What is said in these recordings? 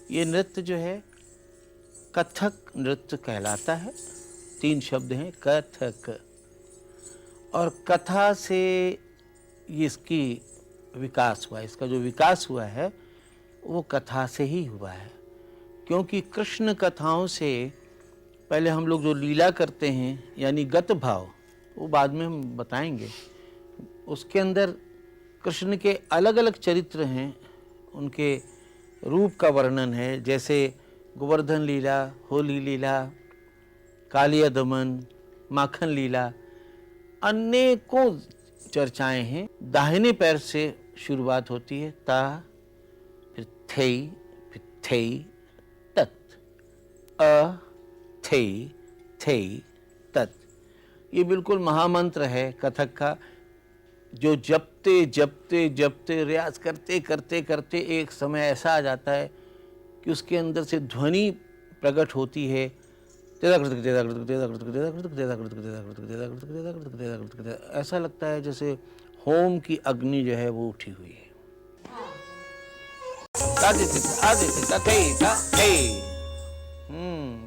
ये नृत्य जो है कथक नृत्य कहलाता है। 3 शब्द हैं कथक, और कथा से ये इसकी विकास हुआ। इसका जो विकास हुआ है वो कथा से ही हुआ है, क्योंकि कृष्ण कथाओं से पहले हम लोग जो लीला करते हैं यानी गत भाव, वो बाद में हम बताएंगे। उसके अंदर कृष्ण के अलग अलग चरित्र हैं, उनके रूप का वर्णन है, जैसे गोवर्धन लीला, होली लीला, कालिया दमन, माखन लीला, अनेकों चर्चाएं हैं। दाहिने पैर से शुरुआत होती है, ता, फिर थेई, फिर थेई, तत्, अ, थेई, थेई, तत्। ये बिल्कुल महामंत्र है कथक का, जो जपते जपते जपते रियाज करते करते करते एक समय ऐसा आ जाता है कि उसके अंदर से ध्वनि प्रकट होती है। ऐसा लगता है जैसे होम की अग्नि जो है वो उठी हुई है।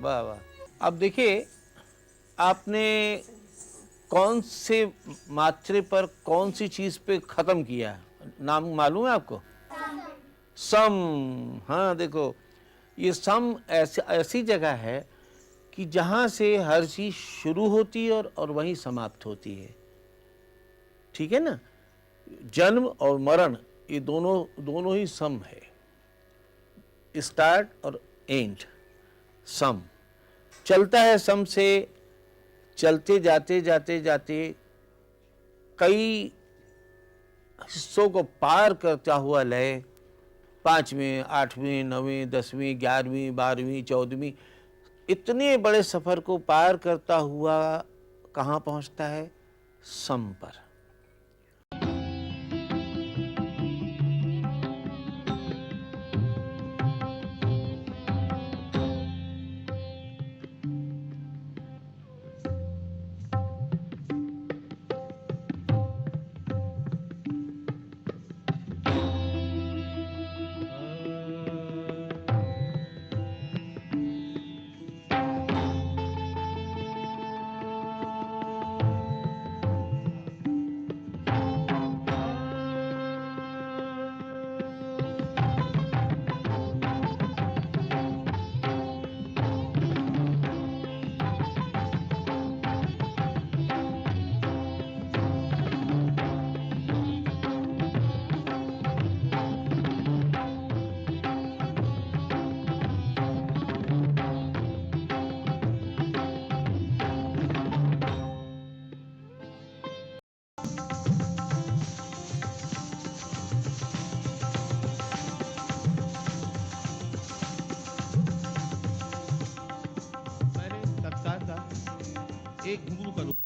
वाह वाह। अब देखिए, आपने कौन से मात्रे पर कौन सी चीज पे खत्म किया है, नाम मालूम है आपको? सम। हाँ देखो, ये सम ऐसी जगह है कि जहां से हर चीज शुरू होती है और वहीं समाप्त होती है। ठीक है ना? जन्म और मरण ये दोनों ही सम है, स्टार्ट और एंड, सम चलता है। सम से चलते जाते जाते जाते कई हिस्सों को पार करता हुआ लय 5वें, 8वें, 9वें, 10वीं, 11वीं, 12वीं, 14वीं, इतने बड़े सफर को पार करता हुआ कहाँ पहुँचता है? सम पर।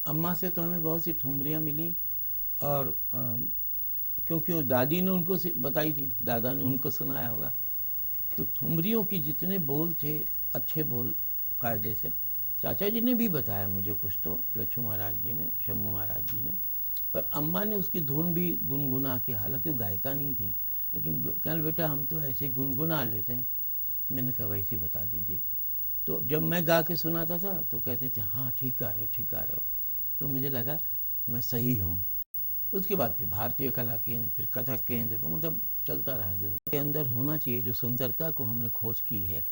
अम्मा से तो हमें बहुत सी ठुमरियाँ मिली, और क्योंकि वो दादी ने उनको बताई थी, दादा ने उनको सुनाया होगा। तो ठुमरियों की जितने बोल थे, अच्छे बोल कायदे से, चाचा जी ने भी बताया मुझे कुछ, तो लच्छू महाराज जी ने, शंभू महाराज जी ने, पर अम्मा ने उसकी धुन भी गुनगुना के, हालांकि वो गायिका नहीं थी, लेकिन कल बेटा हम तो ऐसे ही गुनगुना लेते हैं। मैंने कहा वैसे बता दीजिए। तो जब मैं गा के सुनाता था तो कहते थे हाँ ठीक गा रहे हो, ठीक गा रहे हो। तो मुझे लगा मैं सही हूँ। उसके बाद फिर भारतीय कला केंद्र, फिर कथक केंद्र, मतलब चलता रहा। जिंदगी के अंदर होना चाहिए जो सुंदरता को हमने खोज की है,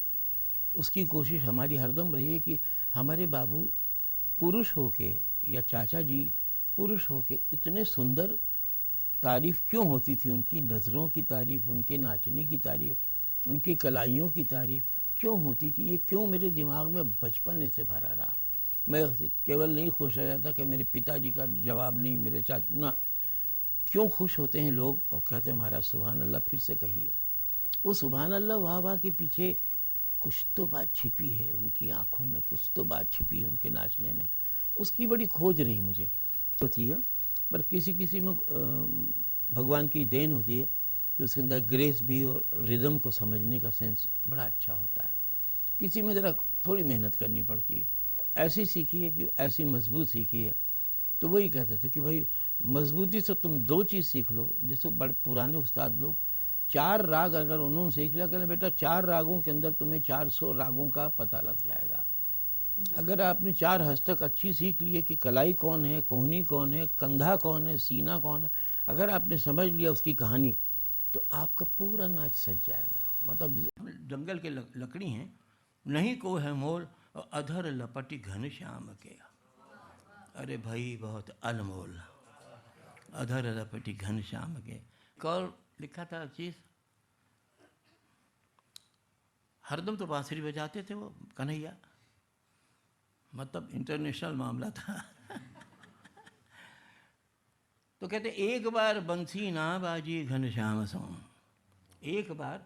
उसकी कोशिश हमारी हरदम रही है कि हमारे बाबू पुरुष होके, या चाचा जी पुरुष होके इतने सुंदर, तारीफ़ क्यों होती थी उनकी, नज़रों की तारीफ़, उनके नाचने की तारीफ़, उनकी कलाइयों की तारीफ़ क्यों होती थी, ये क्यों मेरे दिमाग में बचपन से भरा रहा। मैं केवल नहीं खुश हो जाता कि मेरे पिताजी का जवाब नहीं, मेरे चाचा ना, क्यों खुश होते हैं लोग और कहते हैं महाराज सुभान अल्लाह, फिर से कहिए। वो सुभान अल्लाह वाह वाह के पीछे कुछ तो बात छिपी है, उनकी आँखों में कुछ तो बात छिपी है, उनके नाचने में, उसकी बड़ी खोज रही मुझे होती है। पर किसी किसी में भगवान की देन होती है कि उसके अंदर ग्रेस भी और रिदम को समझने का सेंस बड़ा अच्छा होता है। किसी में ज़रा थोड़ी मेहनत करनी पड़ती है। ऐसी सीखी है कि ऐसी मजबूत सीखी है, तो वही कहते थे कि भाई मजबूती से तुम 2 चीज़ सीख लो। जैसे बड़े पुराने उस्ताद लोग 4 राग अगर उन्होंने सीख लिया, कहने बेटा 4 रागों के अंदर तुम्हें 400 रागों का पता लग जाएगा। अगर आपने 4 हस्तक अच्छी सीख लिए कि कलाई कौन है, कोहनी कौन है, कंधा कौन है, सीना कौन है, अगर आपने समझ लिया उसकी कहानी, तो आपका पूरा नाच सज जाएगा। मतलब जंगल के लकड़ी हैं, नहीं को है मोल, और अधर लपटी घनश्याम के। अरे भाई बहुत अनमोल, अधर लपटी घनश्याम के। कौर लिखा था चीज़, हरदम तो बांसुरी बजाते थे वो कन्हैया, मतलब इंटरनेशनल मामला था। तो कहते एक बार बंसी ना बाजी घनश्याम सो, एक बार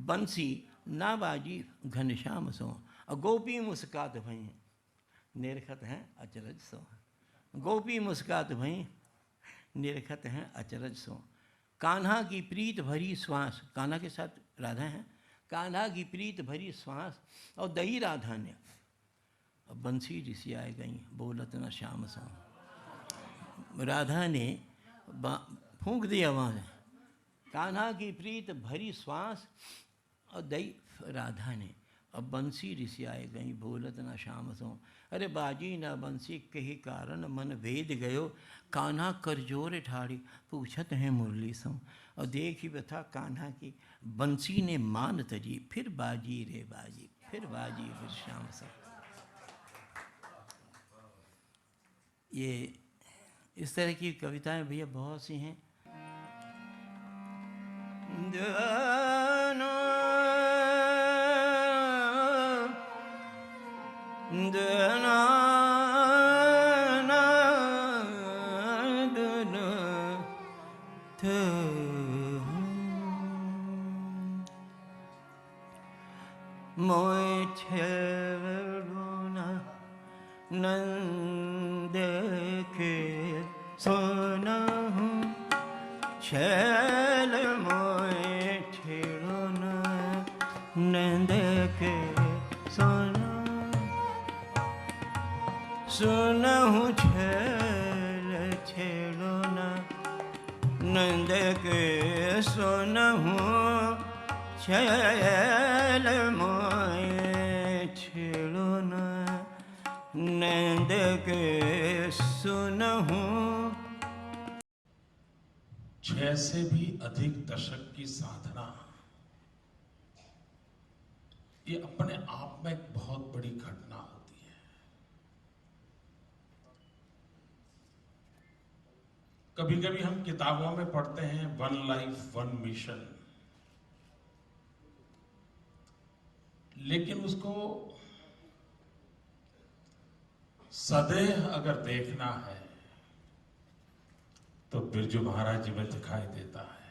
बंसी ना बाजी घनश्याम सो, और गोपी मुस्कात भई निरखत हैं अचरज सो। गोपी मुस्कात भई निरखत हैं अचरज सो। कान्हा की प्रीत भरी श्वास, कान्हा के साथ राधा हैं, कान्हा की प्रीत भरी श्वास, और दई राधा ने, और बंसी रिसियाए गई बोलत न श्याम सो। राधा ने फूंक दिया वहाँ, कान्हा की प्रीत भरी श्वास, और दई राधा ने, अब बंसी रिसियाए गई बोलत न श्याम सो। अरे बाजी न बंसी कही कारण मन वेद गयो, कान्हा कर जोर ठाड़ी पूछत है मुरली सो। और देखी बता कान्हा की बंसी ने मान तजी, फिर बाजी रे बाजी, फिर बाजी फिर श्याम सो। ये इस तरह की कविताएं भैया बहुत सी हैं। मोय छेड़ना नंद के सोनहु, छैल मोय छेड़ना नंद के सोनहु, सुनहु छैल छेड़ना नंद के सोनहु, छैल मोय छेड़ना नंद के सुनहु। 6 से भी अधिक दशक की साधना, ये अपने आप में एक बहुत बड़ी घटना होती है। कभी कभी हम किताबों में पढ़ते हैं 1 लाइफ 1 मिशन, लेकिन उसको सदैव अगर देखना है तो बिरजू महाराज जी में दिखाई देता है।